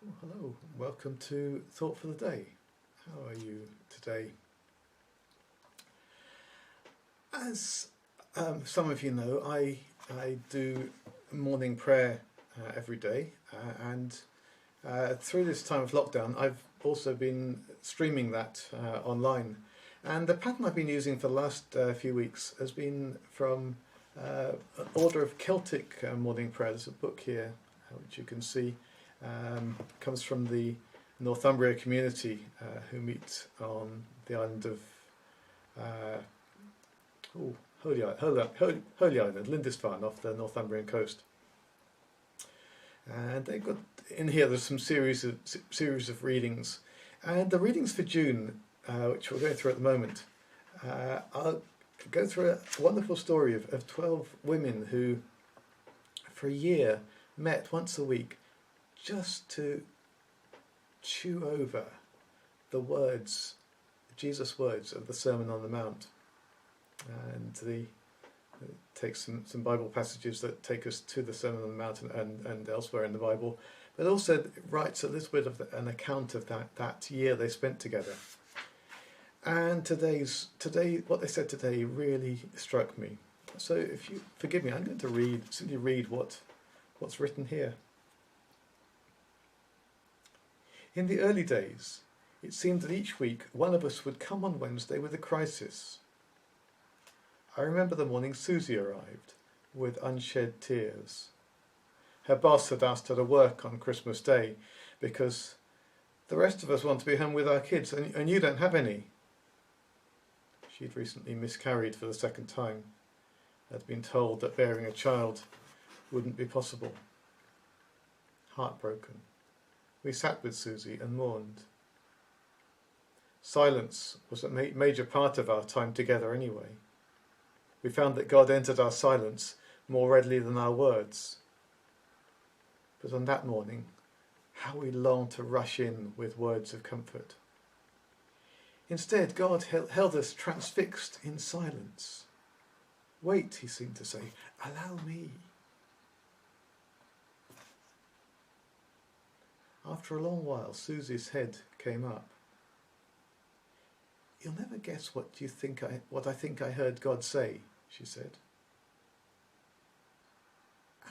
Well, hello, welcome to Thought for the Day. How are you today? As some of you know, I do morning prayer every day, and through this time of lockdown, I've also been streaming that online. And the pattern I've been using for the last few weeks has been from an order of Celtic morning prayer. There's a book here which you can see. Comes from the Northumbria community who meet on the island of Holy Island, Lindisfarne, off the Northumbrian coast. And they've got in here. There's some series of readings, and the readings for June, which we're going through at the moment, I'll go through a wonderful story of 12 women who, for a year, met once a week just to chew over the words, Jesus' words of the Sermon on the Mount. And takes some Bible passages that take us to the Sermon on the Mount and elsewhere in the Bible, but also writes a little bit of an account of that year they spent together. And today, what they said today really struck me. So if you forgive me, I'm going to simply read what's written here. In the early days, it seemed that each week one of us would come on Wednesday with a crisis. I remember the morning Susie arrived, with unshed tears. Her boss had asked her to work on Christmas Day because the rest of us want to be home with our kids and you don't have any. She'd recently miscarried for the second time. Had been told that bearing a child wouldn't be possible. Heartbroken, we sat with Susie and mourned. Silence was a major part of our time together anyway. We found that God entered our silence more readily than our words. But on that morning, how we longed to rush in with words of comfort. Instead, God held us transfixed in silence. Wait, he seemed to say, allow me. After a long while, Susie's head came up. You'll never guess what I think I heard God say, she said.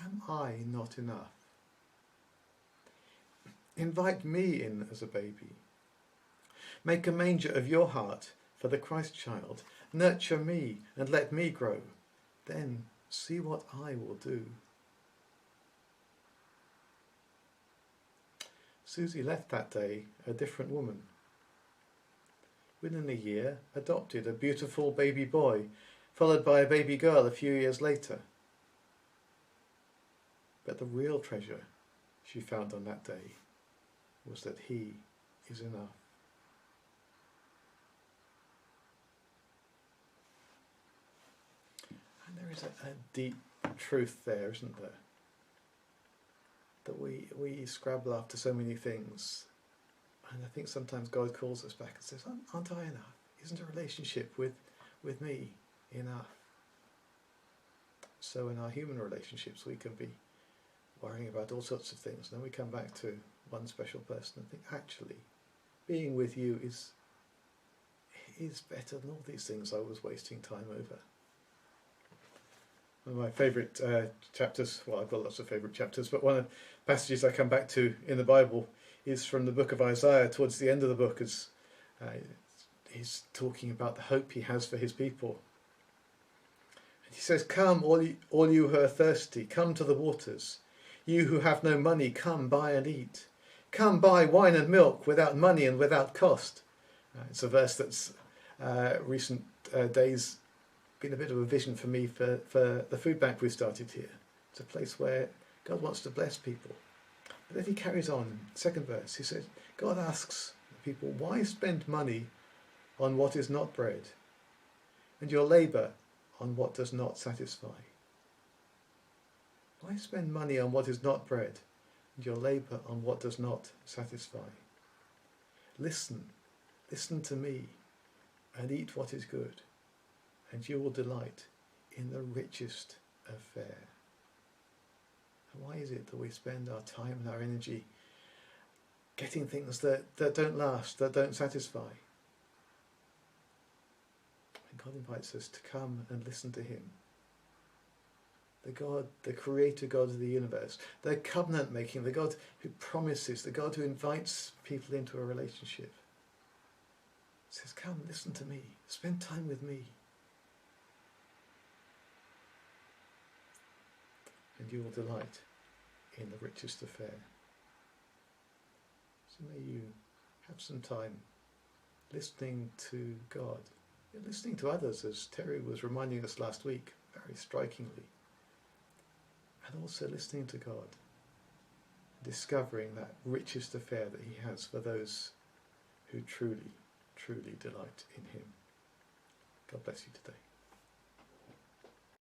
Am I not enough? Invite me in as a baby. Make a manger of your heart for the Christ child. Nurture me and let me grow. Then see what I will do. Susie left that day a different woman. Within a year, adopted a beautiful baby boy, followed by a baby girl a few years later. But the real treasure she found on that day was that he is enough. And there is a deep truth there, isn't there? That we scrabble after so many things. And I think sometimes God calls us back and says, aren't I enough? Isn't a relationship with me enough? So in our human relationships, we can be worrying about all sorts of things. And then we come back to one special person and think, actually, being with you is better than all these things I was wasting time over. One of my favourite chapters, well, I've got lots of favourite chapters, but one of the passages I come back to in the Bible is from the book of Isaiah. Towards the end of the book, as he's talking about the hope he has for his people. And he says, come, all you who are thirsty, come to the waters. You who have no money, come, buy and eat. Come, buy wine and milk without money and without cost. It's a verse that's recent days been a bit of a vision for me for the food bank we started here. It's a place where God wants to bless people. But then he carries on, second verse, he says, God asks people, why spend money on what is not bread, and your labour on what does not satisfy? Why spend money on what is not bread, and your labour on what does not satisfy? Listen to me, and eat what is good, and you will delight in the richest of fare. And why is it that we spend our time and our energy getting things that don't last, that don't satisfy. And God invites us to come and listen to him. The God, the creator God of the universe, the covenant making, the God who promises, the God who invites people into a relationship. Says, come, listen to me, spend time with me. And you will delight in the richest affair. So may you have some time listening to God, listening to others, as Terry was reminding us last week, very strikingly. And also listening to God, discovering that richest affair that he has for those who truly, truly delight in him. God bless you today.